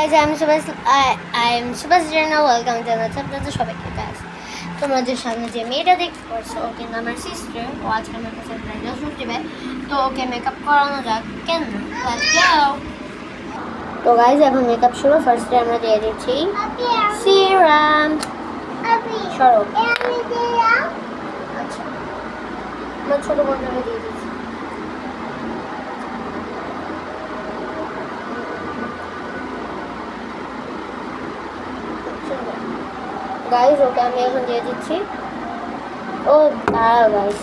guys, I'm Subhas Jana. Welcome to another chapter সবাইকে guys. তোমাদের সামনে যে মেয়েটা দেখতে পাচ্ছ ও কিন্তু আমার সিস্টার। ও আজকে আমার কাছে ব্রাইডাল শুট দিবে, তো ওকে মেকআপ করানো যাক কেন। Let's go. তো গাইজ এখন মেকআপ শুরু। ফার্স্টে আমরা দিয়ে দিচ্ছি সিরাম। সরো। আচ্ছা, আমার ছোট বোনটাকে দিয়ে দিচ্ছি। গাইজ ওকে আমি এখন দিয়ে দিচ্ছি। ও দাঁড়াও গাইজ,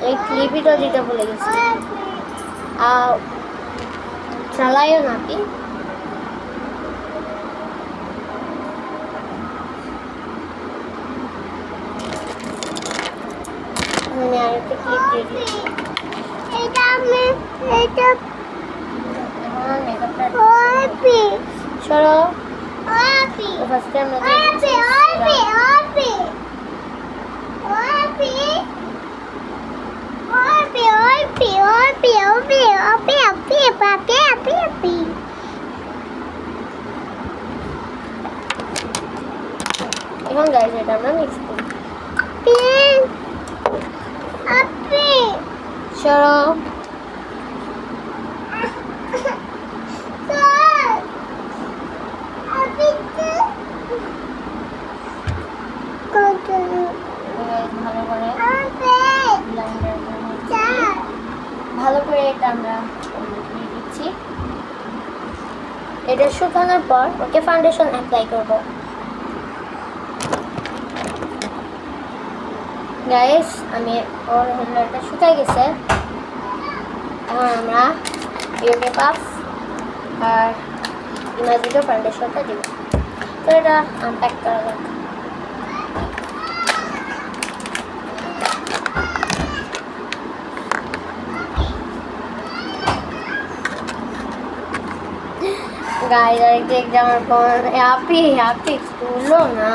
এই ক্লিপিটা দিতে ভুলে গেছি। চালাইও নাকি আমি আরেকটা ক্লিপ দিয়ে দিচ্ছি। সরো। ফার্স্টে আমরা এখন গাইজ এটা আমরা মিক্স করি। সরো। ভালো করে এটা আমরা দিয়ে দিচ্ছি। এটা শুকানোর পর ওকে ফাউন্ডেশন অ্যাপ্লাই করব। গাইস আমি ওর হেয়ারটা শুকাই গেছে। এখন আমরা বিউটি পাফ আর ইমাজিটো ফাউন্ডেশনটা দিব। তো এটা আনপ্যাক করা যাক। गाइस एक एग्जाम पर यहाँ पे तुलो ना।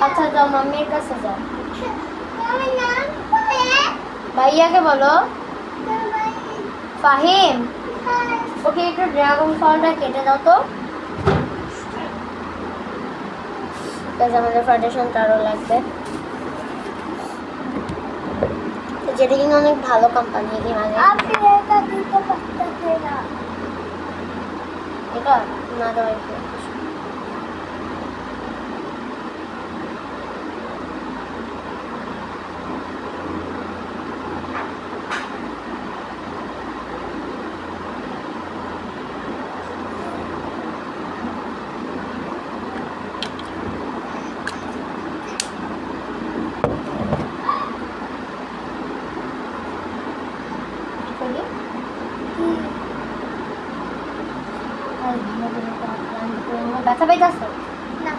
अच्छा जाओ मम्मी का सजाओ। भैया के बोलो फाहिम ओके एक ड्रैगन फलটা কেটে দাও তো। গাইস আমাদের ফাউন্ডেশনটা আরো লাগবে, যেটা কিন্তু অনেক ভালো কোম্পানি। আপনি এটা দিতে পারতেন না, এটা না দেওয়াই ব্যথা পাইতেছো না।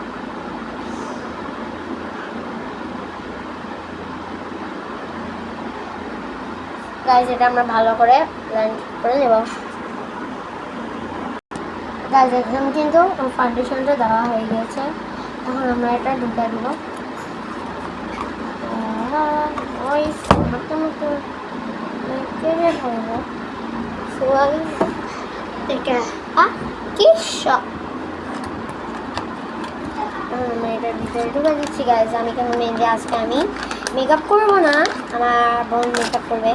গাইস এটা আমরা ভালো করে ব্লেন্ড করে নেব। গাইস এখন কিন্তু ফাউন্ডেশনটা দেওয়া হয়ে গেছে। এখন আমরা এটা ঢুকিয়ে দেবো। ওই মোটামুটি কেটে পড়বো সোয়াল থেকে কি শখ আমরা এটার ভিতরে ঢুকে দিচ্ছি। গাইজ আমি কেন মেহেন্দি আজকে আমি মেকআপ করবো না, আমার বোন মেকআপ করবে।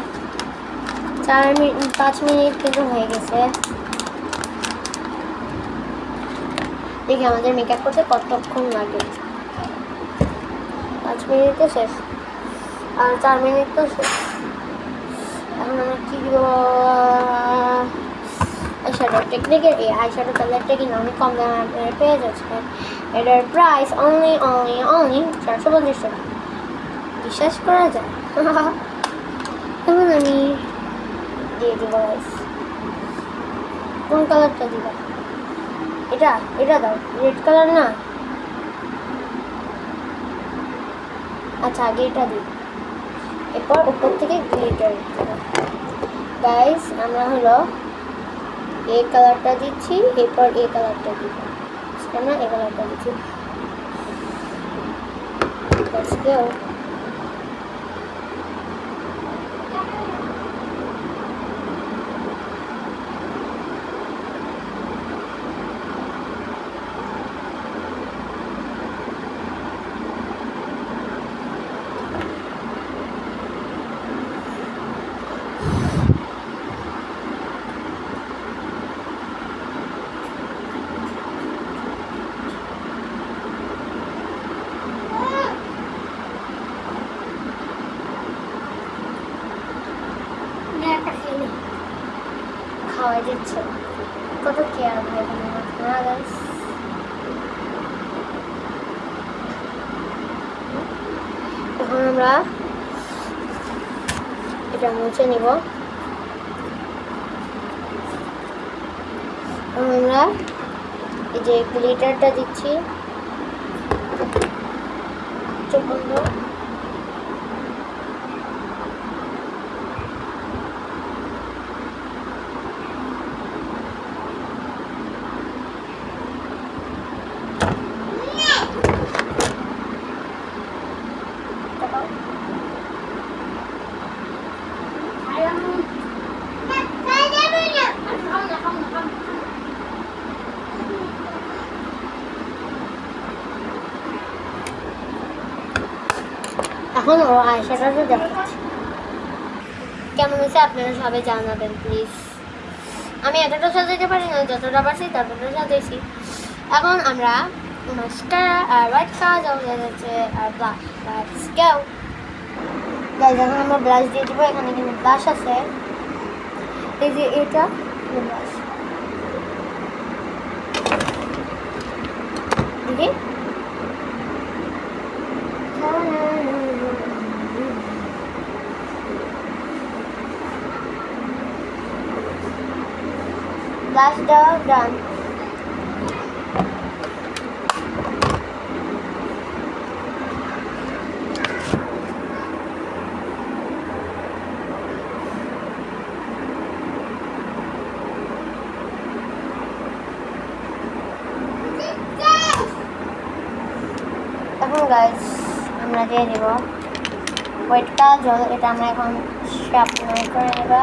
5 মিনিট কিন্তু হয়ে গেছে। দেখি আমাদের মেকআপ করতে কতক্ষণ লাগে। 5 মিনিটে শেষ আর 4 মিনিট তো শেষ। এখন আমরা কি দিব? আইশ্যাডো টেকনিকের এই আইশ্যাডো কালারটা কিনা অনেক কম দামে আপনারা পেয়ে যাচ্ছেন। এটার প্রাইস অনলি 450 টাকা। বিশ্বাস করা যায়। এখন আমি দিয়ে দেবো গাইস। কোন কালারটা দিবা? এটা দাও, রেড কালার না? আচ্ছা আগে এটা দিই, এরপর উপর থেকে গ্লিটার গাইস। আমরা হলো এই কালারটা দিচ্ছি, এরপর এই কালারটা দিব, আমরা এই কালারটা দিচ্ছি। Let's go. খাওয়াই দিচ্ছে, কত কেয়ার ভাই না গাইস। এখন আমরা এটা মুছে নিব। আমরা এই যে গ্লিটারটা দিচ্ছি, চোখ বন্ধ। এখন ও আইশ্যাডোটা দেখাচ্ছি, কেমন হয়েছে আপনারা সবাই জানাবেন প্লিজ। আমি এতটা সাজাইতে পারি না, যতটা পারছি ততটা সাজাইছি। এখন আমরা মাস্কারা আর হোয়াইট কাজল যাচ্ছে আর ব্লাশ। Let's go guys. এখন আমরা ব্লাশ দিয়ে দিব। এখানে কিন্তু ব্লাশ আছে, এই যে এটা ব্লাশ দেখি। ব্লাশ দেওয়া ডান। এখন গাইস আমরা দিয়ে দেব হোয়াইট কাজল। এটা আমরা এখন শার্পনার করে নেব।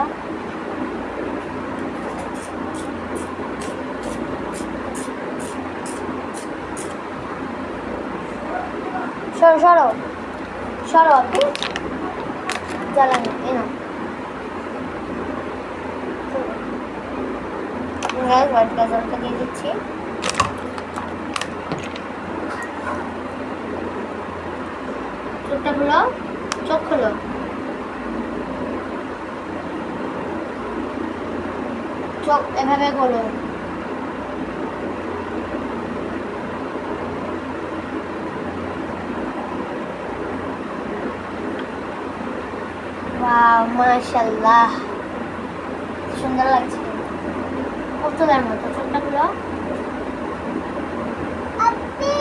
সরো সরো আপনি জ্বালানি এনো গাইস। হোয়াইট কাজলটা দিয়ে দিচ্ছি। চোখটা খুলো, চোখ খুলো। চোখ এভাবে খোলো। ওয়াও মাশাআল্লাহ, সুন্দর লাগছে, পুতুলের মতো। চোখটা খুলো আপনি,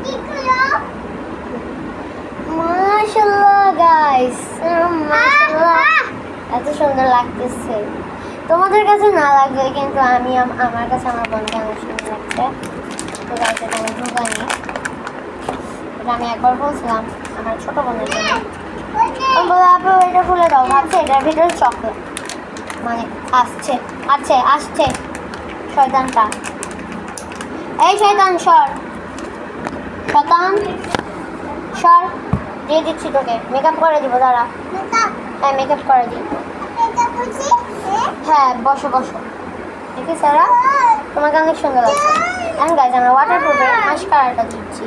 কি খুলো। মাশাআল্লাহ গাইস, মাশাআল্লাহ, এত সুন্দর লাগতেছে। তোমাদের কাছে না লাগবে কিন্তু আমার কাছে আমার বোনকে অনেক সুন্দর লাগছে। তো গাইস এটা আমি ঢুকানি, এটা আমি একবার বলছিলাম আমার ছোট বোনের জন্য। বলে আপু এটা খুলে দাও, ভাবছে এটার ভিতরে চকলেট মানে আসছে আসছে আসছে। শয়তানটা, এই শয়তান সর, শয়তান সর। দিয়ে দিচ্ছি তোকে, মেকআপ করে দিব। দাঁড়া, হ্যাঁ মেকআপ করে দিই। হ্যাঁ বসো বসো, দেখি সারা তোমাকে অনেক সুন্দর লাগছে। এখন গাইজ আমরা ওয়াটার প্রুফের মাস্কারাটা দিচ্ছি।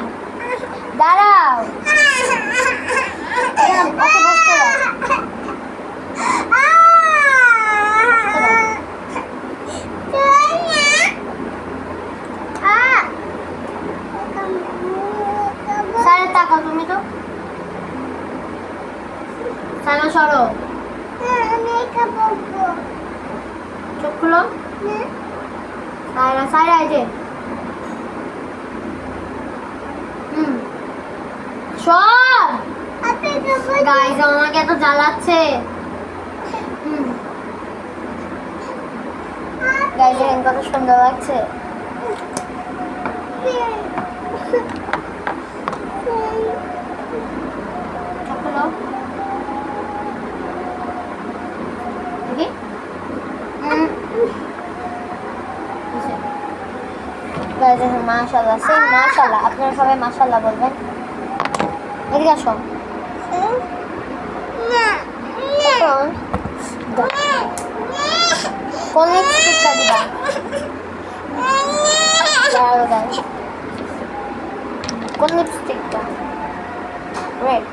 দাঁড়াও, বসতে দাও। সরো। চোখ খুলো। সাইরা সাইরা এই যে সর। গাইস আমাকে এত জ্বালাচ্ছে। গাইস দেখেন কত সুন্দর লাগছে। চোখ খুলো। দেখি গাইস দেখেন মাশাআল্লাহ, সেম মাশাআল্লাহ। আপনারা সবাই মাশাআল্লাহ বলবেন। এদিকে আসো। কোন লিপস্টিকটা দিবা? দাঁড়াও গাইস, কোন লিপস্টিকটা? রেড।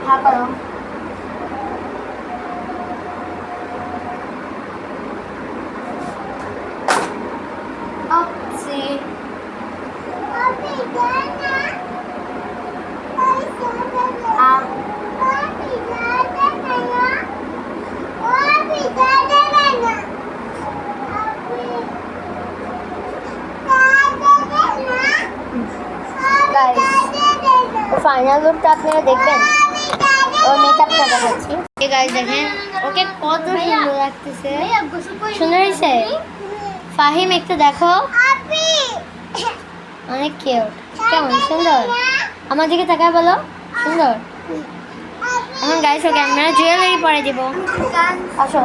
হ্যাঁ করো। Oopsie. ফাইনাল লুকটা আপনারা দেখবেন। ওর মেকআপটা দেখাচ্ছি। এই গাইস দেখেন ওকে কত সুন্দর লাগতেছে। সুন্দর হয়েছে? ফাহিম একটু দেখো, অনেক কিউট। কেমন সুন্দর? আমার দিকে তাকায় বলো সুন্দর। এখন গাইস ওকে আমরা জুয়েলারি পরে দিব। আসো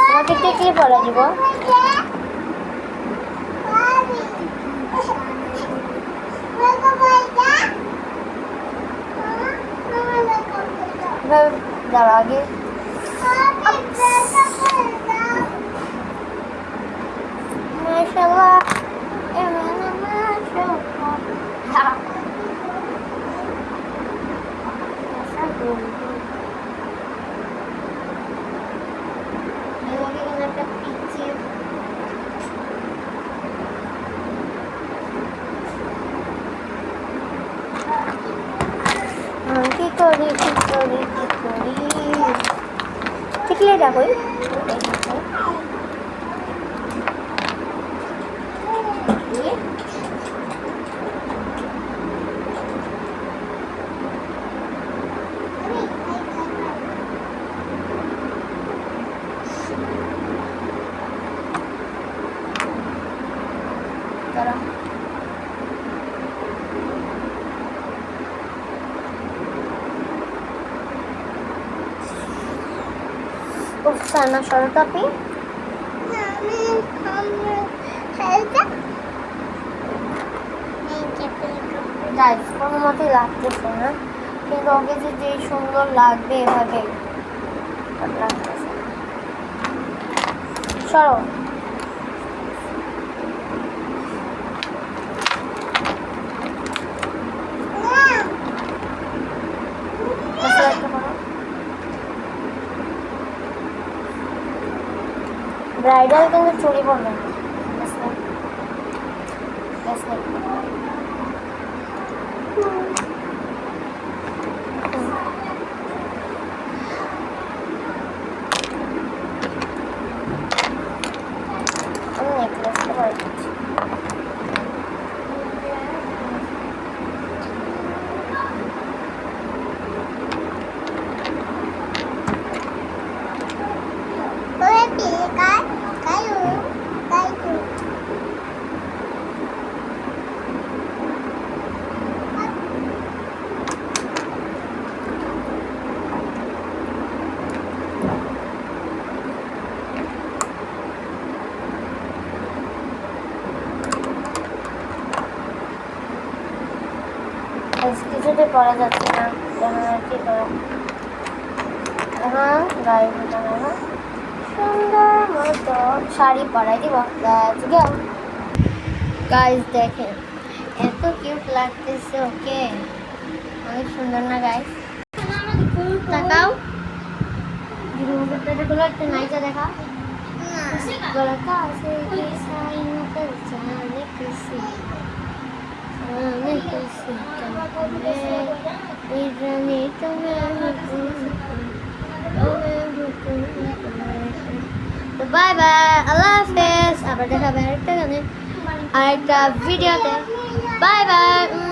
তোমাকে টিকলি পরে দিব। দাঁড়া আগে মাশাআল্লাহ। কি করি টিকলিটা কই? sana solo tapi গাইস কোনো মতেই লাগতেছে না, কিন্তু ওকে যে সুন্দর লাগবে এভাবে লাগতেছে। সরো ব্রাইডাল কিন্তু চুরি পড়বে না। আমি নেকলেসটা পরে দিচ্ছি। কিছুতে পরা যাচ্ছে না, কি করো এখন গায়ে না সুন্দর মতো শাড়ি পরাই দিব। গাইস দেখেন এত কিউট লাগতেছে ওকে, অনেক সুন্দর না গাইস? তাকাও গুলো একটা নাইচা দেখা গলাটা আছে জানি তুমি তো বাই বাই, আল্লাহ হাফেজ। আবার দেখা হবে আরেকটা গানে, আরেকটা ভিডিওতে। Bye bye.